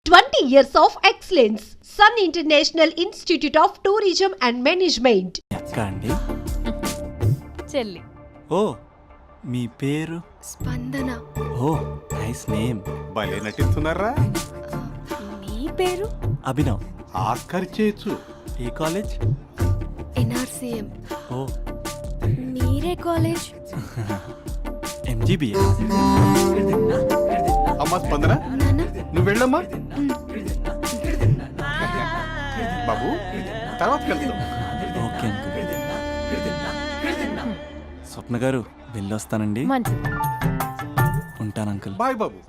20 years of excellence. Sun International Institute of Tourism and Management. ఎక్కండి చెల్లి. ఓ మీ పేరు స్పందన. ఓ నైస్ నేమ్. భలే నటిస్తున్నారా. మీ పేరు? అభినవ్. ఆస్కార్ చేయొచ్చు. ఏ కాలేజ్? NRCM. ఓ మీరే కాలేజ్? MGBA. అమ్మా స్పందన, నాన్న. నువ్వు వెళ్ళమ్మా. బాబు తర్వాత వెళ్తాం. Okay uncle. స్వప్న గారు వెళ్ళొస్తానండి. మంచిది. ఉంటాను అంకుల్. బాయ్ బాబు.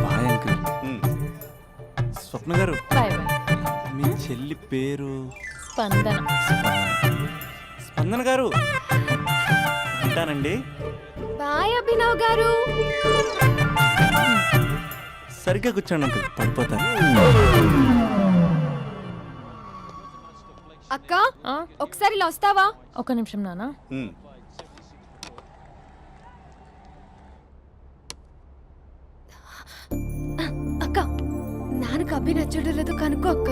Bye uncle. స్వప్న గారు బాయ్ బాయ్. మీ చెల్లి పేరు స్పందన. స్పందన గారు ఉంటానండి. బాయ్ అభినవ్ గారు. సరిగ్గా కూర్చోండి అంకుల్, పడిపోతారు. అక్క ఒకసారి ఇలా వస్తావా? ఒక నిమిషం నాన్న. అక్క నాన్నకు అభి నచ్చడం లేదో కనుక్కో అక్క.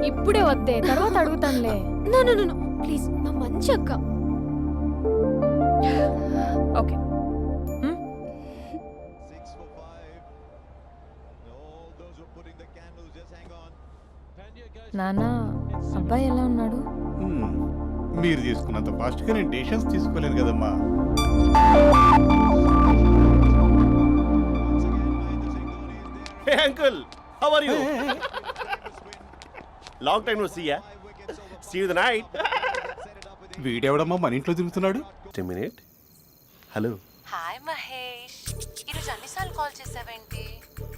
ఇప్పుడే వద్దే, తర్వాత అడుగుతానులే. నో ప్లీజ్, నా మంచి అక్క. ఓకే. నాన్న అబ్బాయి ఎలా ఉన్నాడు? మీరు తీసుకున్నంత ఫాస్ట్ గా నేను డెసిషన్స్ తీసుకోలేను కదమ్మా. Hey uncle, how are you? Long time no see ya. See you the night. వీడెవడమ్మా మన ఇంట్లో తిరుగుతున్నాడు? Just a minute. Hello. Hi Mahesh, ఈరోజు అన్నిసార్లు కాల్ చేసావేంటి?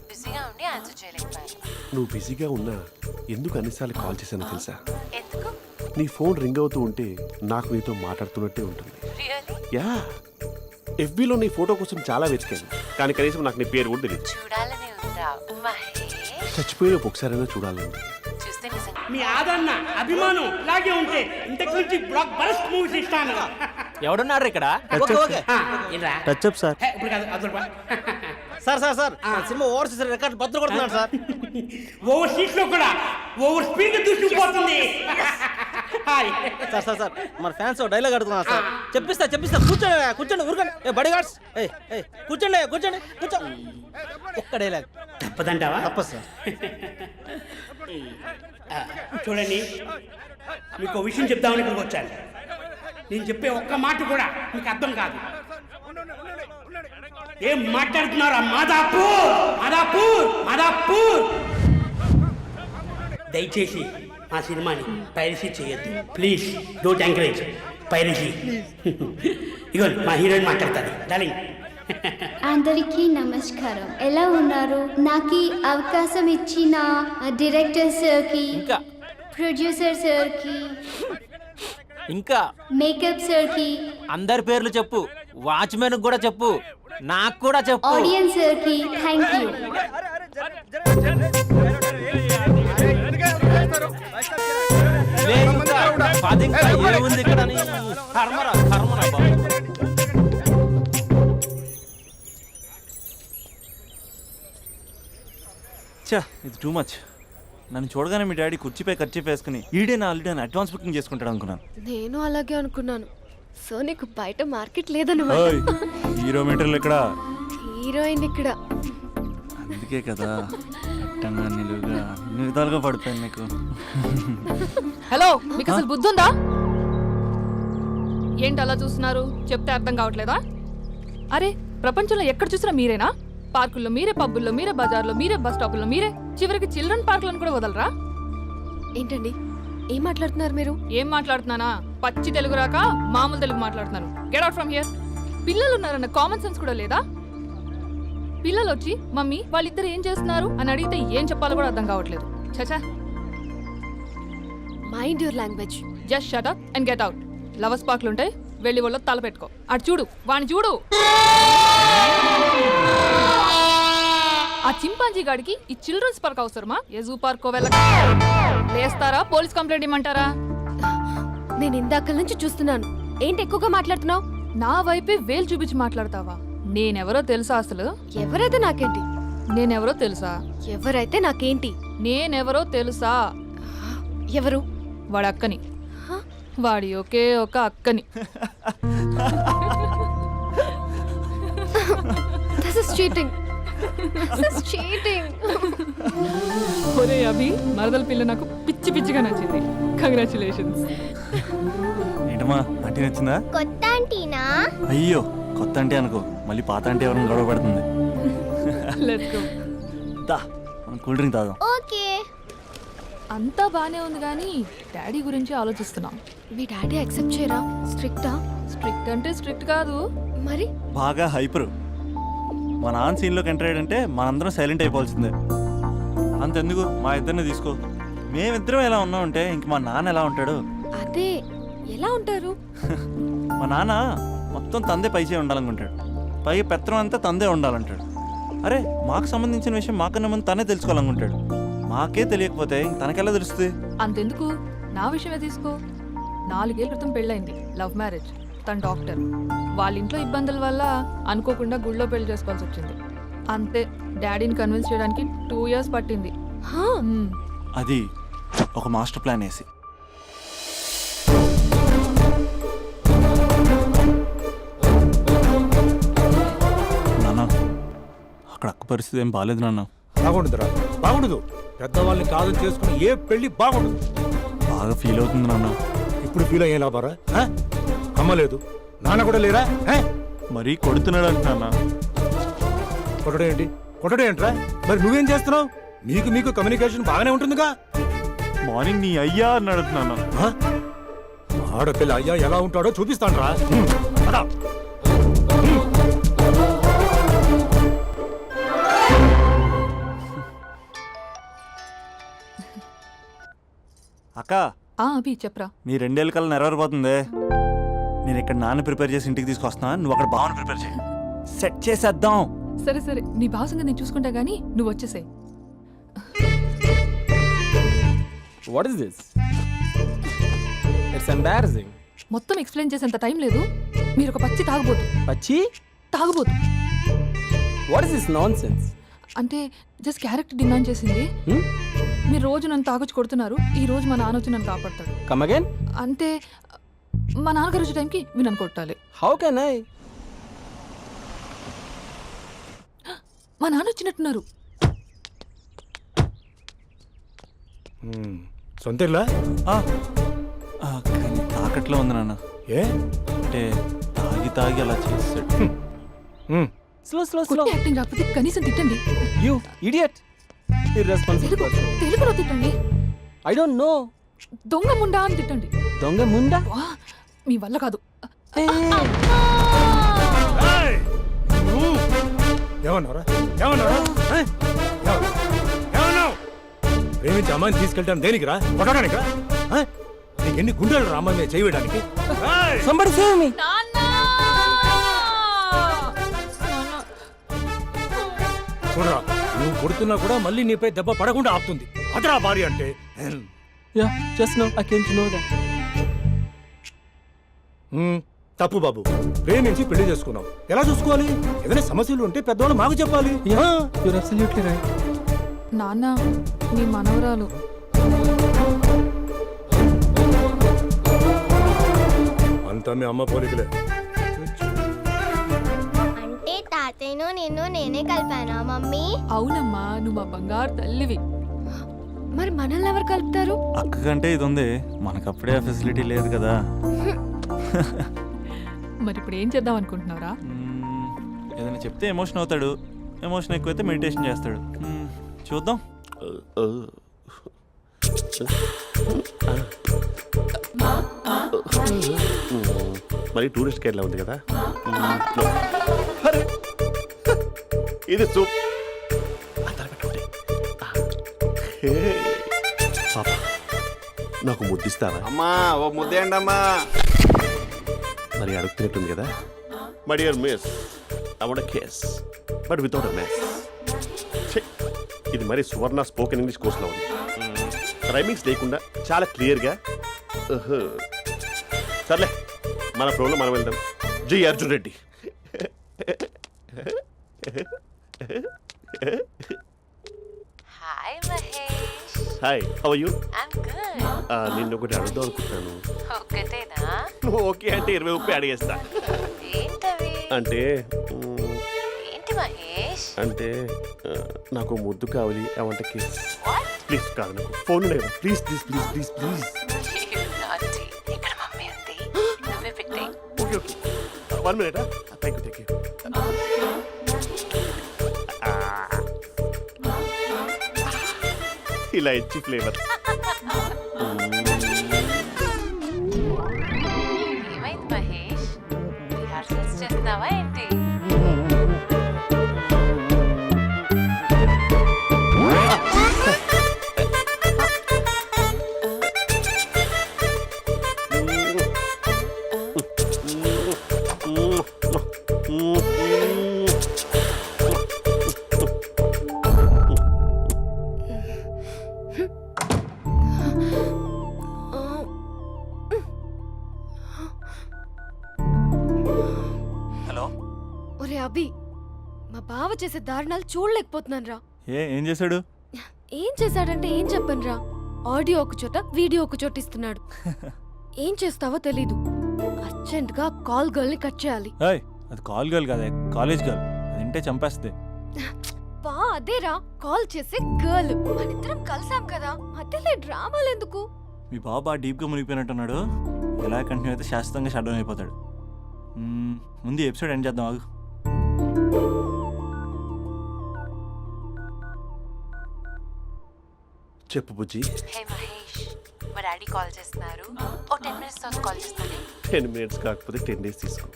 బిజీగా ఉండి ఆన్సర్ చేయలేకపోయాను. నువ్వు బిజీగా ఉన్నా ఎందుకు అన్నిసార్లు కాల్ చేశానో తెలుసా? ఎందుకు? నీ ఫోన్ రింగ్ అవుతూ ఉంటే నాకు నీతో మాట్లాడుతున్నట్టే ఉంటుంది. రియల్లీ? యా, FBలో నీ ఫోటో కోసం చాలా వెతికాను, కానీ కనీసం నాకు నీ పేరు కూడా తెలియదు. చూడాలని ఉందా మహేష్? చచ్చిపోయిన ఒకసారైనా చూడాలండి. చూస్తే నిజంగా మీ ఆదరణ అభిమానం ఇలాగే ఉంటే ఇంతకు నుంచి బ్లాక్ బరస్ట్ మూవీస్ ఇస్తాను. ఎవడున్నారు ఇక్కడ? Touch up sir. ఇప్పుడు కాదు, అదొక సార్ సార్ సార్ సినిమా ఓవర్సీస్ రికార్డ్ బద్దలు కొడుతున్నాడు సార్. ఓవర్ సీట్ లో కూడా ఓవర్ స్పీడ్ దూసుకుపోతుంది. హాయ్ సార్ సార్ సార్ మన ఫ్యాన్స్ డైలాగ్ అడుగుతున్నారు సార్. చెప్పిస్తా కూర్చోండి ఊరుకోండి. ఏ బాడీ గార్డ్స్ కూర్చోండి కూర్చో. ఒక్క డైలాగ్ తప్పదంటావా? తప్పదు సార్. చూడండి, మీకు ఒక విషయం చెప్దామని ఇక్కడికి వచ్చాను. నేను చెప్పే ఒక్క మాట కూడా మీకు అర్థం కాదు. ఏం మాట్లాడుతున్నారా? మాదాపూర్. దయచేసి ఆ సినిమాని పైరసీ చేయొద్దు ప్లీజ్. Don't encourage piracy. ఇగో మా హీరోయిన్ మాట్లాడతాను. డార్లింగ్. అందరికీ నమస్కారం. ఎలా ఉన్నారు? నాకు ఈ అవకాశం ఇచ్చిన డైరెక్టర్ సార్కి, ప్రొడ్యూసర్ సార్కి, ఇంకా మేకప్ సార్కి, అందరి పేర్లు చెప్పు, వాచ్మెన్ కూడా చెప్పు, నాకు కూడా చెప్పు, ఆడియన్స్ సార్కి థ్యాంక్ యూ. ఏముంది ఇక్కడ? కర్మరా బాబు. ఇది టూ మచ్. నన్ను చూడగానే మీ డాడీ కుర్చీపై ఖర్చు వేసుకుని ఈడే నా ఆల్రెడీ అడ్వాన్స్ బుకింగ్ చేసుకుంటాడు అనుకున్నాను. నేను అలాగే అనుకున్నాను. సో నీకు బయట మార్కెట్ లేదను. హీరో మీటర్లు ఇక్కడ, హీరోయిన్ ఇక్కడ. అందుకే కదా అట్టంగా నిలువుగా అన్ని విధాలుగా పడిపోయాను నీకు. హలో, మీకు అసలు బుద్ధి ఉందా? ఏంటి అలా చూస్తున్నారు? చెప్తే అర్థం కావట్లేదా? అరే, ప్రపంచంలో ఎక్కడ చూసినా మీరేనా? పార్కుల్లో మీరే, పబ్బుల్లో మీరే, బజార్లో మీరే, బస్ స్టాపుల్లో మీరే, చివరికి చిల్డ్రన్ పార్కులను కూడా వదలరా? ఏంటండి ఏం మాట్లాడుతున్నారు మీరు? ఏం మాట్లాడుతున్నానా? పచ్చి తెలుగు రాక మామూలు తెలుగు మాట్లాడుతున్నాను. Get out from here. పిల్లలు ఉన్నారన్న కామన్ సెన్స్ కూడా లేదా? పిల్లలు వచ్చి మమ్మీ వాళ్ళిద్దరు ఏం చేస్తున్నారు అని అడిగితే ఏం చెప్పాలో కూడా అర్థం కావట్లేదు. చచా. Mind your language. Just shut up and get out. Lovers పార్క్లు ఉంటాయి, వెళ్ళి వాళ్ళ తల పెట్టుకో. అటు చూడు, వాణ్ణి చూడు. ఆ చింపాంజీ గాడికి ఈ చిల్డ్రన్స్ పార్క్ అవసరమా? ఏ జూ పార్క్ వేస్తారా? పోలీస్ కంప్లైంట్ ఇమ్మంటారా? నేను ఇందాక నుంచి చూస్తున్నాను. ఏంటి ఎక్కువగా మాట్లాడుతున్నావు? నా వైపే వేలు చూపించి మాట్లాడతావా? నేనెవరో తెలుసా అసలు? ఎవరైతే నాకేంటి? నేనెవరో తెలుసా? ఎవరైతే నాకేంటి? నేనెవరో తెలుసా? ఎవరు? వాడి అక్కని. వాడి ఒకే ఒక అక్కని. This is cheating. This is cheating. ఒరే అభి, మరదల పిల్ల నాకు పిచ్చి పిచ్చిగా నచ్చింది. కంగ్రాచులేషన్స్. ఏంటమ్మా ఆంటీ నచ్చిందా? కొత్త ఆంటీనా? అయ్యో కొత్త అంటే అనుకో, మళ్ళీ పాత అంటే ఎవరైనా గొడవ పడుతుంది. Let's go. దా మనం కూల్ డ్రింక్ తాదాం. ఓకే. అంతా బానే ఉంది కానీ డాడీ గురించి ఆలోచిస్తున్నాం. మీ డాడీ యాక్సెప్ట్ చేయరా? స్ట్రిక్టా? స్ట్రిక్ట్ అంటే స్ట్రిక్ట్ కాదు, మరి బాగా హైపరు. మా నాన్న సీన్లోకి ఎంటర్ అయ్యాడంటే మనందరం సైలెంట్ అయిపోవాల్సిందే. అంతెందుకు మా ఇద్దరిని తీసుకో, మేమిద్దరం ఎలా ఉన్నామంటే ఇంక మా నాన్న ఎలా ఉంటాడు? అదే ఎలా ఉంటారు? మా నాన్న మొత్తం తందే పైచే ఉండాలనుకుంటాడు, పైగా పెత్తనం అంతా తందే ఉండాలంటాడు. అరే మాకు సంబంధించిన విషయం మాకన్నా ముందు తనే తెలుసుకోవాలనుకుంటాడు. మాకే తెలియకపోతే ఇంక తనకెలా తెలుస్తుంది? అంతెందుకు నా విషయమే తీసుకో. 4 ఏళ్ల క్రితం పెళ్ళైంది, లవ్ మ్యారేజ్. తన డాక్టర్. వాళ్ళ ఇంట్లో ఇబ్బందుల వల్ల అనుకోకుండా గుళ్ళో పెళ్లి చేసుకోవాల్సి వచ్చింది. అంతే, డాడీని కన్విన్స్ చేయడానికి 2 years పట్టింది. అది ఒక మాస్టర్ ప్లాన్ వేసి. నాన్న అక్కడ అక్క పరిస్థితి ఏం బాగాలేదు నాన్న. బాగుండదురా, బాగుండదు. పెద్దవాళ్ళని కాదని చేసుకుని ఏ పెళ్లి బాగుండదు. బాగా ఫీల్ అవుతుంది నాన్న. ఇప్పుడు ఫీల్ అయ్యే లాభారా? అమ్మ లేదు, నాన్న కూడా లేరా? మరీ కొడుతున్నాడు అంటున్నా. కొట్టడం ఏంటి? కొట్టడం ఏంట్రా? మరి నువ్వేం చేస్తున్నావు? మీకు కమ్యూనికేషన్ బాగానే ఉంటుందిగా. మార్నింగ్ నీ అయ్యా అన్నాడు నాన్న. ఆడపిల్ల అయ్యా ఎలా ఉంటాడో చూపిస్తాను రా. అక్క అభి చెప్పరా. నీ 2 ఏళ్ళ కల్లా నెరవేరిపోతుంది. నేను ఇక్కడ నాన్న ప్రిపేర్ చేసి ఇంటికి తీసుకొస్తున్నా, నువ్వు అక్కడ బావని ప్రిపేర్ చేయి. సెట్ చేసేద్దాం. సరే సరే, నీ భావసంగా నేను చూసుకుంటా గానీ నువ్వు వచ్చేసాయి. What is this? It's embarrassing. మొత్తం ఎక్స్ప్లెయిన్ చేసేంత టైం లేదు. మీరు ఒక పచ్చి తాగబోతు. పచ్చి తాగబోతు వాట్ ఇస్ దిస్ నాన్సెన్స్? అంటే జస్ట్ క్యారెక్టర్ డిమాండ్ చేసింది. మీరు రోజు నన్ను తాగొచ్చి కొడుతున్నారు, ఈ రోజు మా నాన్న వచ్చి నన్ను కాపాడతాడు. Come again. అంటే మా నాన్నగారు వచ్చే టైంకి మీరు నన్ను కొట్టాలి. How can I? మా నాన్న వచ్చినట్టున్నారు. సొంత ఇల్లా? కానీ తాకట్లో ఉంది నాన్న. ఏ అంటే తాగి తాగి అలా చేస్తాడు. Slow slow slow. యాక్టింగ్ రాకపోతే కనీసం తిట్టండి. You idiot. Irresponsible person. తెలుగులో తిట్టండి. I don't know. దొంగ ముండా అని తిట్టండి. దొంగ ముండా? మీ వల్ల కాదు. ఏమన్నారా? ప్రేమించి అమ్మాయిని తీసుకెళ్తాను దేనికిరా? కొట్టడానికిరా? నీకు ఎన్ని గుండెలు రా అమ్మాయి మీద చేయడానికి? Somebody save me. చూడరా, నువ్వు కొడుతున్నా కూడా మళ్ళీ నీపై దెబ్బ పడకుండా ఆపుతుంది. అదరా భార్య అంటే. Yeah, just now I came to know that. తప్పు బాబు. ప్రేమించి పెళ్లి చేసుకున్నావు, ఎలా చూసుకోవాలి? ఏదైనా సమస్యలు ఉంటే పెద్దవాళ్ళు మాకు చెప్పాలి. You're absolutely right. నాన్న, మీ మనవరాలు. అంతా మీ అమ్మ పోలికలే. అంటే తాతయ్యను నిన్ను నేనే కలిపానా మమ్మీ? అవునమ్మా, నువ్వు మా బంగారు తల్లివి. మరి మనల్ని ఎవరు కలుపుతారు? అక్క కంటే ఇది ఉంది, మనకప్పుడే ఆ ఫెసిలిటీ లేదు కదా. మరి ఇప్పుడు ఏం చేద్దాం అనుకుంటున్నారా? ఏదైనా చెప్తే ఎమోషన్ అవుతాడు, ఎమోషన్ ఎక్కువైతే మెడిటేషన్ చేస్తాడు. చూద్దాం. మరి టూరిస్ట్ కేరళ ఉంది కదా. ఇది సూప్. నాకు ముద్దిస్తావా? అమ్మా ఓ ముద్దేయండి అమ్మా. మరి అడుగుతున్నట్టుంది కదా. My dear miss, I want kiss but without a miss. ఇది మరి సువర్ణ స్పోకెన్ ఇంగ్లీష్ కోర్సులో ఉంది. రైమింగ్స్ లేకుండా చాలా క్లియర్గా. సర్లే, మన ప్రోలో మనం వెళ్దాం. జై Arjun Reddy. Hi Mahesh. Hi, how are you? I'm good. నిన్ను ఒకటి అడుగుదాం అనుకుంటున్నాను. ఒక్కటేనా? నువ్వు ఓకే అంటే 20 అడిగేస్తా. ఏంటవి? అంటే ఏంటి మహేష్? అంటే నాకు ముద్దు కావాలి. అవంటకి వాట్? ప్లీజ్ కాదు, నాకు ఫోన్ లేదు. Please please please please please. నాటి. ఇక్కడ మమ్మీ ఉంది. నువ్వే పెట్టే. Okay okay, 1 minute. Thank you thank you. ఇలా ఇచ్చి ఫ్లేవర్. ఏమైంది మహేష్? రిహార్సల్స్ చేస్తున్నావా ఏంటి? హలో. ఒరే అభి, మా బావ చేసే దారుణాలు చూడలేకపోతున్నాను రా. ఏం చేశాడు? ఏం చేశాడంటే ఏం చెప్పను రా. ఆడియో ఒక చోట, వీడియో ఒక చోట ఇస్తున్నాడు. ఏం చేస్తావో తెలీదు. అర్జెంట్ గా కాల్ గర్ల్ ని కట్ చేయాలి. ఏయ్, అది కాల్ గర్ల్ కాదే, కాలేజ్ గర్ల్. అది వింటే చంపేస్తుంది. బా అదేరా, కాల్ చేసే గర్ల్. మనిద్దరం కలిసాం కదా, మధ్యలో డ్రామాలు ఎందుకు? మీ బాబా డీప్గా మునిగిపోయినట్టున్నాడు. ఇలా కంటిన్యూ అయితే శాశ్వతంగా షట్ డౌన్ అయిపోతాడు. ముందు ఎపిసోడ్ ఎండ్ చేద్దాం, ఆగు. చెప్పు బుజ్జి. హే మహేష్, మా డాడీ కాల్ చేస్తున్నారు. ఓ 10 minutes తర్వాత కాల్ చేస్తాను. 10 minutes కాకపోతే 10 days తీసుకో.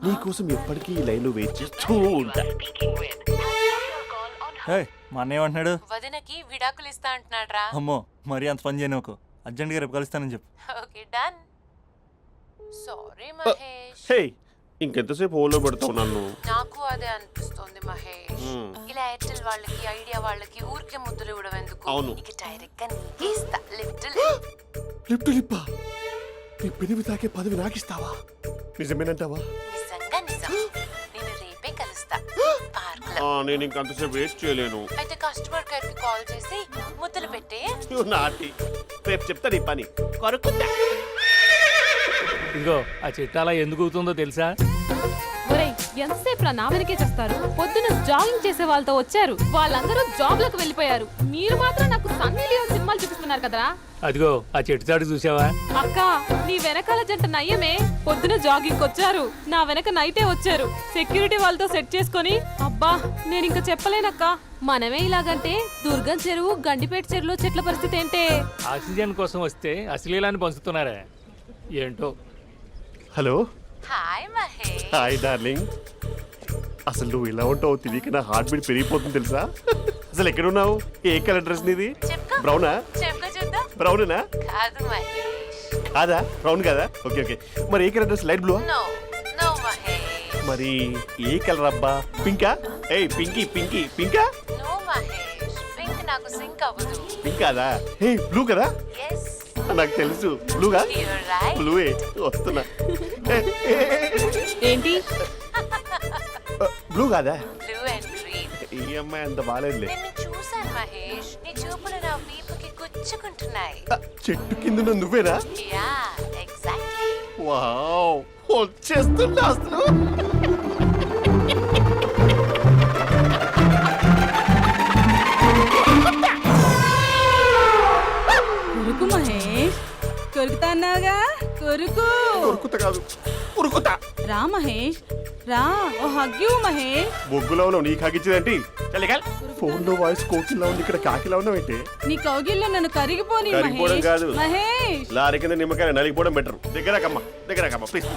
నీకోసం ఎప్పటికీ ఈ లైన్లో వెయిట్ చేస్తూ ఉంటా. ఏయ్, మా అన్నయ్య ఏమంటున్నాడు? వదినకి విడాకులు ఇస్తా అంటున్నాడు రా. అమ్మో, మరీ అంత పని చేయను. ఒక అర్జెంట్గా రేపు కలుస్తానని చెప్పు. Okay done. సారీ మహేష్. హే, ఇంకెంతసేపు హోల్లో పెడతావు నన్ను? నాకు అదే అనిపిస్తుంది మహేష్. ఇలా ఎయిర్టెల్ వాళ్ళకి, ఐడియా వాళ్ళకి ఊరికే ముద్దులు ఇవ్వడం ఎందుకు? అవును. ఇక డైరెక్ట్ గా నీకే ఇస్తా. లిఫ్ట్ లిప్టు లిప్పా, నీ పెనివి తాకే పదవి నాకిస్తావా? నిజమేనంటావా? నిజంగా నిజం. నేను రేపే కలుస్తా పార్క్ లో. నేను ఇంకంతసేపు వెయిట్ చేయలేను. అయితే కస్టమర్ కేర్ కి కాల్ చేసి ముద్దులు పెట్టే. నాటి రేపు చెప్తా నీ పని. కొరుకుందా. ఇదిగో ఆ చెట్టు అలా ఎందుకు అవుతుందో తెలుసా? ఒరేయ్, ఎంతసేపు నా వెనకే చేస్తారు? పొద్దున జాగింగ్ చేసే వాళ్ళతో వచ్చారు, వాళ్ళందరూ జాబ్లకు వెళ్ళిపోయారు. మీరు మాత్రం నాకు సన్నీ లియోన్ సినిమాలు చూపిస్తున్నారు కదరా. అదిగో ఆ చెట్టు చాటు చూసావా? అక్క, నీ వెనకాల జంట నయ్యమే. పొద్దున జాగింగ్ వచ్చారు, నా వెనక నైటే వచ్చారు. సెక్యూరిటీ వాళ్ళతో సెట్ చేసుకొని, అబ్బా నేను ఇంకా చెప్పలేనక్క. మనమే ఇలాగంటే దుర్గం చెరువు, గండిపేట చెరువులో చెట్ల పరిస్థితి ఏంటే? ఆక్సిజన్ కోసం వస్తే అశ్లీలాన్ని పంచుతున్నారా ఏంటో. Hello. Hi Mahesh. Hi darling. అసలు నువ్వు ఇలా ఉంటావు తెలియక నా హార్ట్ బీట్ పెరిగిపోతుంది తెలుసా? అసలు ఎక్కడున్నావు? ఏ కలర్ డ్రెస్ నీది? చెప్పుకో. బ్రౌనా? చెప్పుకో చూద్దాం. బ్రౌనేనా? కాదు మహేష్. కాదా? బ్రౌన్ కదా? Okay okay. మరి ఏ colour dress? Light blue? No no Mahesh. మరి ఏ కలర్ అబ్బా? పింకా? ఏయ్ పింకీ పింకీ పింకా? నో మహేష్, పింక్ నాకు సింక్ అవ్వదు. పింక్ కాదా? ఏ బ్లూ కదా? ఎస్, నాకు తెలుసు. బ్లూగా? You're right. బ్లూవే వస్తున్నా. ఏంటి? బ్లూ కాదా? Blue and green. ఈ అమ్మాయి అంత బాగాలేదులే. నిన్ను చూశాను మహేష్, నీ చూపులు నా వీపుకి గుచ్చుకుంటున్నాయి. చెట్టు కింద నువ్వేనా? Yeah exactly. వావ్, వచ్చేస్తున్నా అసలు. కొరుకు మహేష్, కొరుకుతా అన్నావుగా, కొరుకు. ఉరుకుతా కాదు, ఉరుకుతా. రా మహేష్, రా. ఓ హగ్గు మహేష్. బొగ్గులో ఉన్నావు, నీకు ఆగిచ్చేదేంటి? ఫోన్ లో వాయిస్ కోకిలా ఉంది, ఇక్కడ కాకిలా ఉన్నావేంటి? నీ కౌగిల్లో నన్ను కరిగిపోని కరిగిపోవడం కాదు, మహేష్. లారీ కింద నిమ్మకాయ నలిగిపోవడం బెటర్. దగ్గరకమ్మా ప్లీజ్.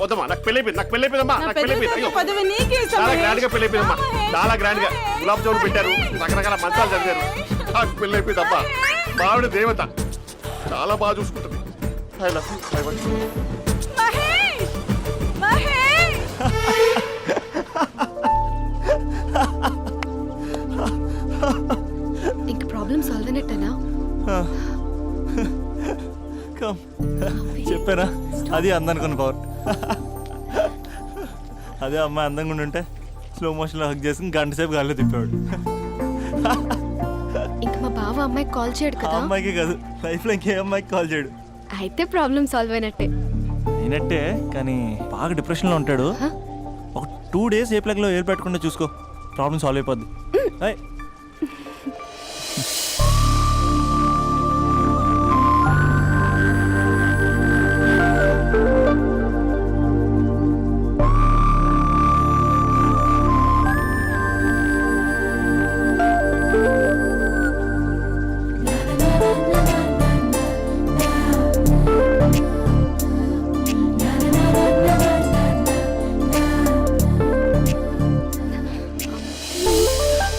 వద్దమ్మా, నాకు పెళ్ళైపోయింది, నాకు పెళ్ళైపోయిందమ్మా, నాకు పెళ్ళైపోయింది. అయ్యో, పదవి నీకే ఇస్తా చాలా మహేష్. గ్రాండ్ గా పెళ్ళైపోయిందమ్మా, చాలా గ్రాండ్ గా. గులాబ్ జామున్ పెట్టారు, రకరకాల మంచాలు చదివారు. నాకు పెళ్ళైపోయిందమ్మా. మావిడ దేవత, చాలా బాగా చూసుకుంటుంది. I love you, I want you. Mahesh, Mahesh. ఇంక ప్రాబ్లం సాల్వ్ అయినట్టేనా? కమ్, చెప్పానా అది అందనుకున్న పవర్. అదే అమ్మాయి అందంగా ఉండుంటే స్లో మోషన్లో హక్ చేసుకుని గంట సేపు గాల్లో తిప్పాడు. ఇంక మా బావ అమ్మాయికి కాల్ చేయడు ఆ కదా. అమ్మాయికి కాదు, లైఫ్లో ఇంకే అమ్మాయికి కాల్ చేయడు. అయితే ప్రాబ్లం సాల్వ్ అయినట్టే. అయినట్టే, కానీ బాగా డిప్రెషన్లో ఉంటాడు. ఒక 2 days ఏ ప్లగ్లో ఏర్ పెట్టకుండా చూసుకో, ప్రాబ్లం సాల్వ్ అయిపోద్ది. ఏయ్,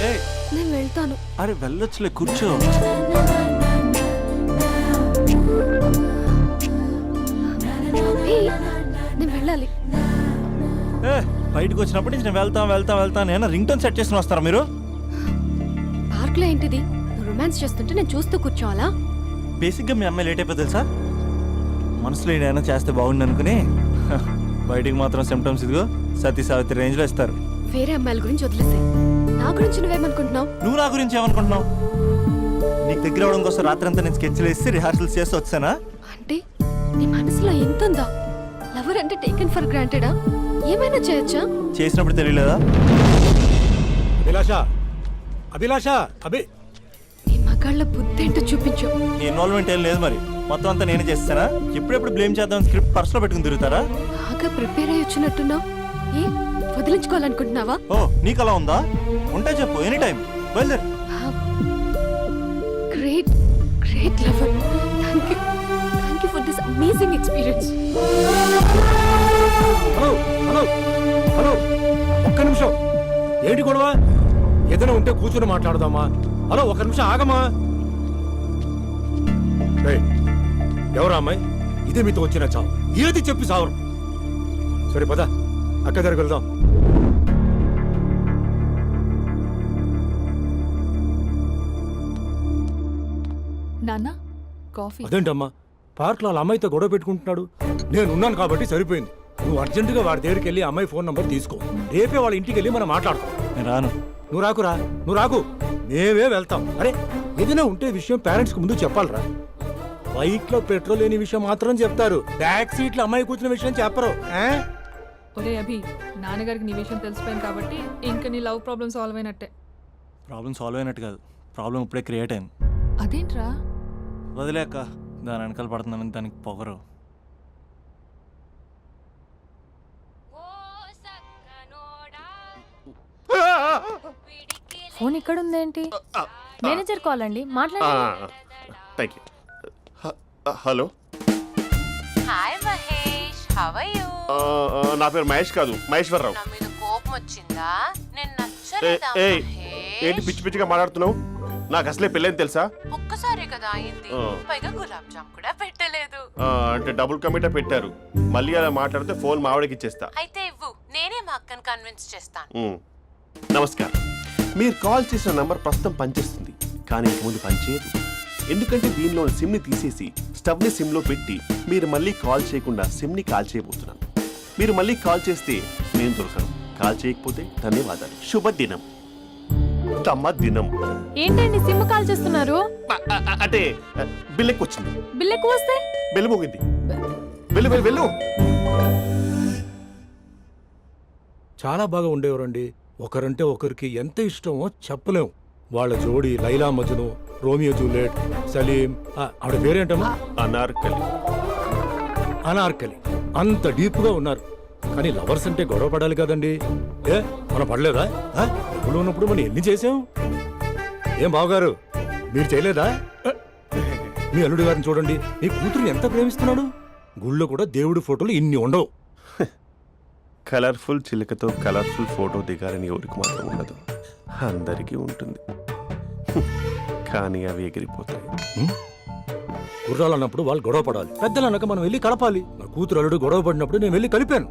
ఏయ్, నేను వెళ్తాను. అరే వెళ్ళొచ్చులే, కూర్చో. నేను వెళ్ళాలి. బయటకు వచ్చినప్పటి నుంచి నేను వెళ్తాను ఏమన్నా రింగ్ టోన్ సెట్ చేసుకుని వస్తారా మీరు? పార్క్ లో ఏంటిది? నువ్వు రొమాన్స్ చేస్తుంటే నేను చూస్తూ కూర్చోవాలా? బేసిక్గా మీ అమ్మాయి లేట్ అయిపోతుంది తెలుసా? మనసులో ఏదైనా చేస్తే బాగుండు అనుకుని బయటికి మాత్రం సిమ్టమ్స్ ఇదిగో సతీ సావిత్రి రేంజ్లో ఇస్తారు. వేరే అమ్మాయిల గురించి వదిలేసే, నా గురించి నువ్వేమనుకుంటున్నావు? నువ్వు నా గురించి ఏమనుకుంటున్నావు? నీకు దగ్గర అవడం కోసం రాత్రి అంతా నేను స్కెచ్లు వేసి రిహార్సల్స్ చేసి వచ్చానా? అంటే నీ మనసులో ఎంత ఉందా? లవర్ అంటే టేకెన్ ఫర్ గ్రాంటెడా? ఏమైనా చేయొచ్చా? చేసినప్పుడు తెలియలేదా? అభిలాష నీ మగాళ్ళ బుద్ధి ఏంటో చూపించు. నీ ఇన్వాల్వ్మెంట్ ఏం లేదు మరి, మొత్తం అంతా నేనే చేస్తానా? ఎప్పుడెప్పుడు బ్లేమ్ చేద్దాం స్క్రిప్ట్ పర్సులో పెట్టుకుని తిరుగుతారా? బాగా ప్రిపేర్ అయ్యి వచ్చినట్టున్నావు. ఏ వదిలించుకోవాలనుకుంటున్నావా? ఓ నీకు అలా ఉందా? ఉంటే చెప్పు, ఎనీ టైం బయలుదేరు. Great great lover. Thank you for this amazing experience. Hello ఒక్క నిమిషం. ఏంటి గొడవ? ఏదైనా ఉంటే కూర్చొని మాట్లాడదామా? హలో ఒక్క నిమిషం ఆగమా. ఎవరా అమ్మాయి? ఇదే మీతో వచ్చిన చావు. ఏది చెప్పి సావరు. సరే పద, అక్క దగ్గరికి వెళ్దాం. నాన్న కాఫీ. అదేంటమ్మా, పార్క్లో వాళ్ళ అమ్మాయితో గొడవ పెట్టుకుంటున్నాడు. నేను ఉన్నాను కాబట్టి సరిపోయింది. నువ్వు అర్జెంటుగా వాడి దగ్గరికి వెళ్ళి అమ్మాయి ఫోన్ నంబర్ తీసుకో. రేపే వాళ్ళ ఇంటికి వెళ్ళి మనం మాట్లాడతాం. నేను రాను. నువ్వు రాకు, మేమే వెళ్తాం. అరే ఏదైనా ఉంటే విషయం పేరెంట్స్ కు ముందు చెప్పాలరా. బైక్ లో పెట్రోల్ లేని విషయం మాత్రం చెప్తారు, బ్యాక్ సీట్ లో అమ్మాయి కూర్చున్న విషయం చెప్పరు. ఒరే అభి, నాన్నగారికి నీ విషయం తెలిసిపోయింది కాబట్టి ఇంకా నీ లవ్ ప్రాబ్లమ్ సాల్వ్ అయినట్టే. ప్రాబ్లం సాల్వ్ అయినట్టు కాదు, ప్రాబ్లం ఇప్పుడే క్రియేట్ అయింది. అదేంట్రా? వదిలేక దాని వెనకాల పడుతున్నానని దానికి పొగరు. ఫోన్ ఇక్కడ ఉందేంటి? మేనేజర్ కాల్ అండి, మాట్లాడండి. Thank you. Hello, hi Mahesh, how are you? నా పేరు మహేష్ కాదు, మహేశ్వరరావు. నా మీద కోపం వచ్చిందా? నేను నచ్చలేదా ఏంటి మహేష్? పిచ్చి పిచ్చిగా మాట్లాడుతున్నావు? నాకు అసలే పెళ్ళని తెలుసా? ఒక్కసారి కదా అయింది, పైగా గులాబ్ జామ్ కూడా పెట్టలేదు. అంటే డబుల్ కమిటా పెట్టారు. మళ్ళీ అలా మాట్లాడితే ఫోన్ మావిడకి ఇచ్చేస్తా. అయితే ఇవ్వు, నేనే మా అక్కని కన్విన్స్ చేస్తాను. నమస్కారం. మీరు కాల్ చేసిన నంబర్ ప్రస్తుతం పనిచేస్తుంది, కానీ ఇంక ముందు పనిచేయదు. ఎందుకంటే దీనిలో సిమ్ని తీసేసి స్టవ్ని సిమ్లో పెట్టి మీరు మళ్ళీ కాల్ చేయకుండా సిమ్ని కాల్ చేయబోతున్నాను. మీరు మళ్ళీ కాల్ చేస్తే నేను దొరకను, కాల్ చేయకపోతే ధన్యవాదాలు. శుభదినం. తమ దినం. ఏంటండి సిమ్ కాల్ చేస్తున్నారు? అంటే బిల్ ఎక్కువ వచ్చింది. బిల్ ఎక్కువ వస్తే? బెల్లు మోగింది. వెళ్ళు వెళ్ళు వెళ్ళు. చాలా బాగా ఉండేవారండి. ఒకరంటే ఒకరికి ఎంత ఇష్టమో చెప్పలేం. వాళ్ళ జోడి లైలా మజ్ను, రోమియో జూలియట్, సలీం, ఆవిడ పేరేంటమ్మా? అనార్కలి. అంత డీప్ గా ఉన్నారు. కానీ లవర్స్ అంటే గొడవ పడాలి కదండి. మనం పడలేదా? డబ్బులు ఉన్నప్పుడు మనం ఎన్ని చేసాం? ఏం బావగారు, మీరు చేయలేదా? మీ అల్లుడి గారిని చూడండి, మీ కూతురుని ఎంత ప్రేమిస్తున్నాడు. గుళ్ళో కూడా దేవుడి ఫోటోలు ఇన్ని ఉండవు. కలర్ఫుల్ చిలుకతో కలర్ఫుల్ ఫోటో దిగాలని ఎవరికి మాత్రం ఉండదు, అందరికీ ఉంటుంది. కానీ అవి ఎగిరిపోతాయి. గుర్రాలు అన్నప్పుడు వాళ్ళు గొడవ పడాలి, పెద్దలు అన్నాక మనం వెళ్ళి కలపాలి. నా కూతురు అల్లుడు గొడవ పడినప్పుడు నేను వెళ్ళి కలిపాను.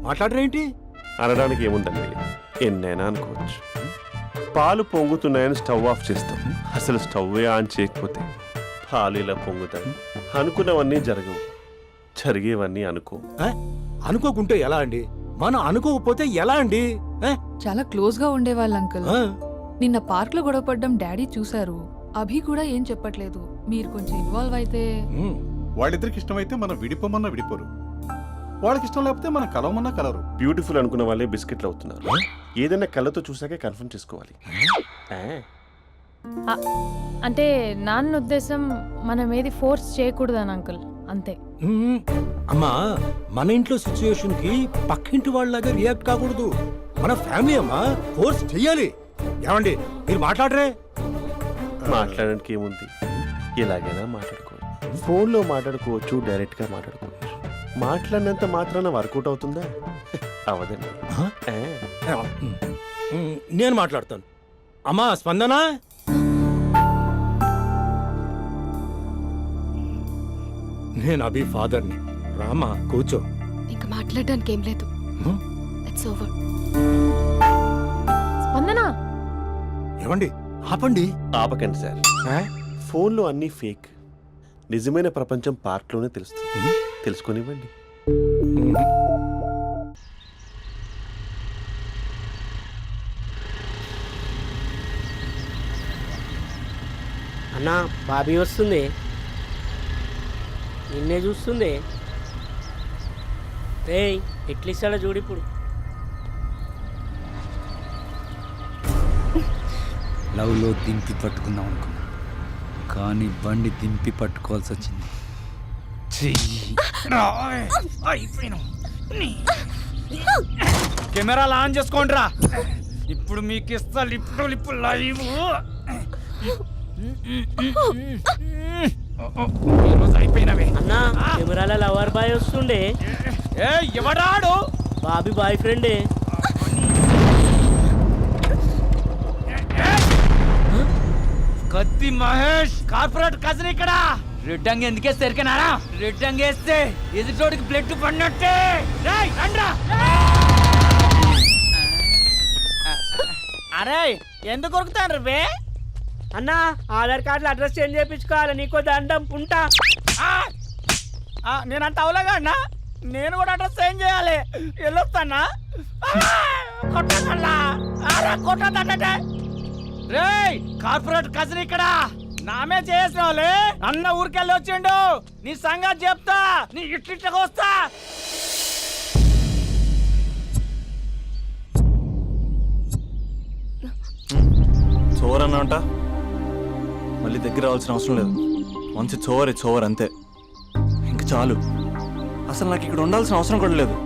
మాట్లాడరేంటి? అనడానికి ఏముందండి, ఎన్నైనా అనుకోవచ్చు. పాలు పొంగుతున్నాయని స్టవ్ ఆఫ్ చేస్తాం, అసలు స్టవ్ ఆన్ చేయకపోతే పాలు ఇలా పొంగుతాయి. అనుకున్నవన్నీ జరగవు, జరిగేవన్నీ అనుకో. అనుకోకుంటే ఎలా అండి? మనం అనుకోకపోతే ఎలా అండి ఏ? చాలా క్లోజ్ గా ఉండేవాళ్ళు అంకుల్. ఆ? నిన్న పార్క్ లో గొడవపడ్డం డాడీ చూశారు. అభి కూడా ఏం చెప్పట్లేదు. మీరు కొంచెం ఇన్వాల్వ్ అయితే. ఉమ్. వాళ్ళిద్దరికి ఇష్టమైతే మనం విడిపోమన్నా విడిపోరు, వాళ్ళకి ఇష్టం లేకపోతే మనం కలవమన్నా కలరు. బ్యూటిఫుల్ అనుకున్న వాళ్ళే బిస్కెట్లు అవుతున్నారు. ఏదైనా కళ్ళతో చూసాకే కన్ఫర్మ్ చేసుకోవాలి. అంటే నాన్న ఉద్దేశం మనం ఏది ఫోర్స్ చేయకూడదని అంకుల్, అంతే. ఉమ్. అమ్మా, మన ఇంట్లో సిచ్యుయేషన్ కి పక్కింటి వాళ్ళలాగా రియాక్ట్ కాకూడదు. మన ఫ్యామిలీ అమ్మా, ఫోర్స్ చెయ్యాలి. ఏమండి మీరు మాట్లాడరే? మాట్లాడడానికి ఏముంది, ఎలాగైనా మాట్లాడుకోవచ్చు. ఫోన్లో మాట్లాడుకోవచ్చు, డైరెక్ట్గా మాట్లాడుకోవచ్చు. మాట్లాడినంత మాత్రాన వర్కౌట్ అవుతుందా? అవదండి. ఆ? నేను మాట్లాడతాను. అమ్మా స్పందన, నేను అభి ఫాదర్ని. రామా కూర్చో. ఇంకా మాట్లాడడానికి ఏం లేదు. హ్మ్? It's over. స్పందన, ఏమండి ఆపండి. ఆపకండి సార్. ఫోన్లో అన్నీ ఫేక్. నిజమైన ప్రపంచం పార్క్లోనే తెలుస్తుంది. తెలుసుకొనివ్వండి. అన్న బాబీ వస్తుంది, నిన్నే చూస్తుంది. రేయ్ ఎట్లిస్తాడో చూడు ఇప్పుడు. లవ్లో దింపి పట్టుకుందాం అనుకున్నా, కానీ బండి దింపి పట్టుకోవాల్సి వచ్చింది. కెమెరాలు ఆన్ చేసుకోండి రా. ఇప్పుడు మీకు ఇస్తా లిప్పు లైవ్. అయిపోయినవే అన్న కెమెరాల లవర్ బాయ్ వస్తుండే. ఎవడాడు? బాబీ బాయ్ ఫ్రెండే. కత్తి మహేష్ కార్పొరేట్ కజన్ ఇక్కడ. రెడ్ అంగి ఎందుకేస్తే ఎరికనారా? రెడ్ అంగి వేస్తే ఎదుటోడికి బ్లడ్ పడినట్టే. రండ్రా. అరే ఎందుకు కొరుకుతాను రే? అన్న ఆధార్ కార్డులో అడ్రస్ చేంజ్ చేయించుకోవాలి, నీకో దండం ఉంటా. నేనంత అవలేగా అన్నా, నేను కూడా అడ్రస్ ఏం చేయాలి? వెళ్ళొస్తానా? కొట్టా కొట్టదంటే రేయ్ కార్పొరేట్ కజన్ ఇక్కడ నామే చేసిన వాళ్ళే. అన్న ఊరికెళ్ళి వచ్చిండు, నీ సంగతి చెప్తా. నీ ఇట్లిట్లకి వస్తా. చోర్ అన్నా మళ్ళీ దగ్గర రావాల్సిన అవసరం లేదు. Once it's over, it's over అంతే. ఇంక చాలు. అసలు నాకు ఇక్కడ ఉండాల్సిన అవసరం కూడా లేదు.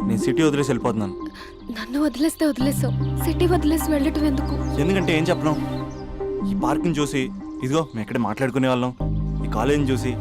నేను సిటీ వదిలేసి వెళ్ళిపోతున్నాను. నన్ను వదిలేస్తే వదిలేసావు, సిటీ వదిలేసి వెళ్ళటం ఎందుకు? ఎందుకంటే ఏం చెప్పను, ఈ పార్క్ని చూసి, ఇదిగో మేము ఎక్కడ మాట్లాడుకునే వాళ్ళం, ఈ కాలేజీని చూసి